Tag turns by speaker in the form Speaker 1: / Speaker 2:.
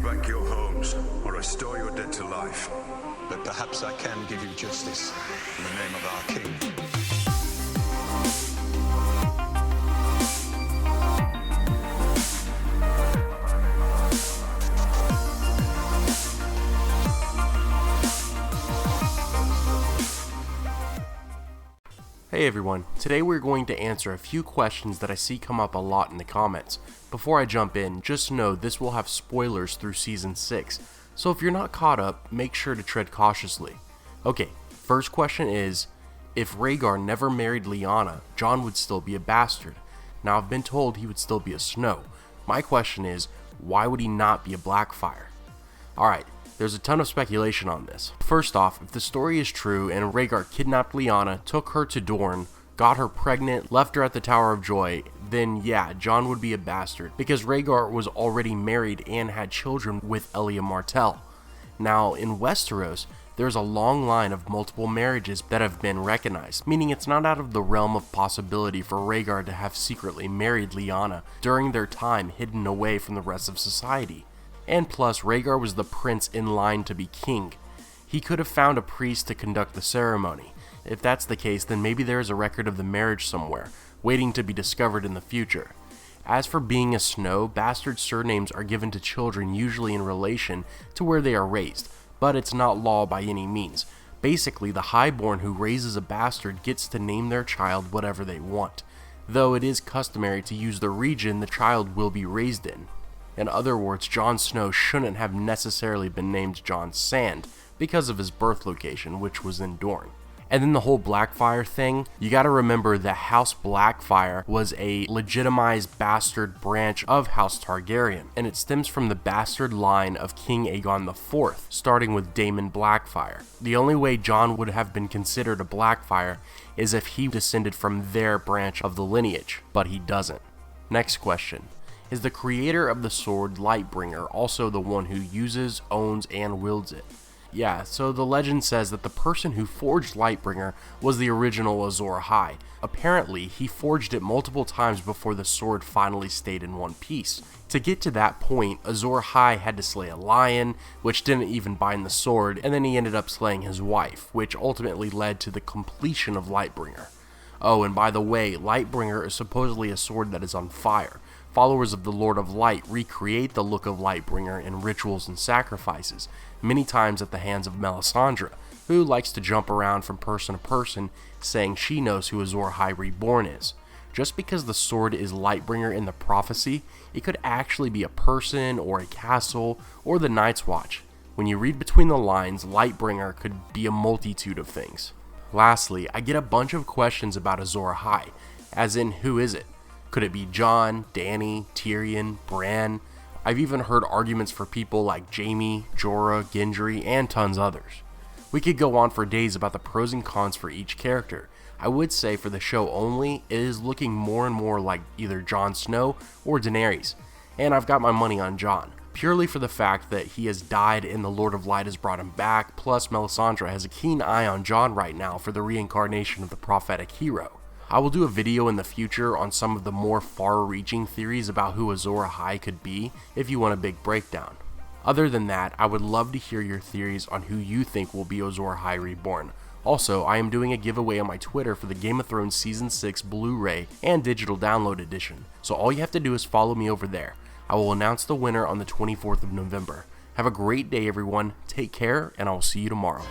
Speaker 1: back your homes, or restore your dead to life.
Speaker 2: But perhaps I can give you justice in the name of our king.
Speaker 3: Hey everyone, today we're going to answer a few questions that I see come up a lot in the comments. Before I jump in, just know this will have spoilers through Season 6, so if you're not caught up, make sure to tread cautiously. Okay, first question is, if Rhaegar never married Lyanna, Jon would still be a bastard. Now I've been told he would still be a Snow. My question is, why would he not be a Blackfyre? Alright, there's a ton of speculation on this. First off, if the story is true and Rhaegar kidnapped Lyanna, took her to Dorne, got her pregnant, left her at the Tower of Joy, then yeah, Jon would be a bastard, because Rhaegar was already married and had children with Elia Martell. Now, in Westeros, there's a long line of multiple marriages that have been recognized, meaning it's not out of the realm of possibility for Rhaegar to have secretly married Lyanna during their time hidden away from the rest of society. And plus, Rhaegar was the prince in line to be king. He could have found a priest to conduct the ceremony. If that's the case, then maybe there is a record of the marriage somewhere, waiting to be discovered in the future. As for being a Snow, bastard surnames are given to children usually in relation to where they are raised, but it's not law by any means. Basically, the highborn who raises a bastard gets to name their child whatever they want, though it is customary to use the region the child will be raised in. In other words, Jon Snow shouldn't have necessarily been named Jon Sand because of his birth location, which was in Dorne. And then the whole Blackfyre thing, you gotta remember that House Blackfyre was a legitimized bastard branch of House Targaryen, and it stems from the bastard line of King Aegon IV, starting with Daemon Blackfyre. The only way Jon would have been considered a Blackfyre is if he descended from their branch of the lineage, but he doesn't. Next question. Is the creator of the sword Lightbringer also the one who uses, owns, and wields it? Yeah, so the legend says that the person who forged Lightbringer was the original Azor Ahai. Apparently, he forged it multiple times before the sword finally stayed in one piece. To get to that point, Azor Ahai had to slay a lion, which didn't even bind the sword, and then he ended up slaying his wife, which ultimately led to the completion of Lightbringer. Oh, and by the way, Lightbringer is supposedly a sword that is on fire. Followers of the Lord of Light recreate the look of Lightbringer in rituals and sacrifices, many times at the hands of Melisandre, who likes to jump around from person to person, saying she knows who Azor Ahai Reborn is. Just because the sword is Lightbringer in the prophecy, it could actually be a person, or a castle, or the Night's Watch. When you read between the lines, Lightbringer could be a multitude of things. Lastly, I get a bunch of questions about Azor Ahai, as in who is it? Could it be Jon, Dany, Tyrion, Bran? I've even heard arguments for people like Jaime, Jorah, Gendry, and tons others. We could go on for days about the pros and cons for each character. I would say for the show only, it is looking more and more like either Jon Snow or Daenerys, and I've got my money on Jon, purely for the fact that he has died and the Lord of Light has brought him back, plus Melisandre has a keen eye on Jon right now for the reincarnation of the prophetic hero. I will do a video in the future on some of the more far-reaching theories about who Azor Ahai could be if you want a big breakdown. Other than that, I would love to hear your theories on who you think will be Azor Ahai Reborn. Also, I am doing a giveaway on my Twitter for the Game of Thrones Season 6 Blu-ray and digital download edition, so all you have to do is follow me over there. I will announce the winner on the 24th of November. Have a great day everyone, take care, and I will see you tomorrow.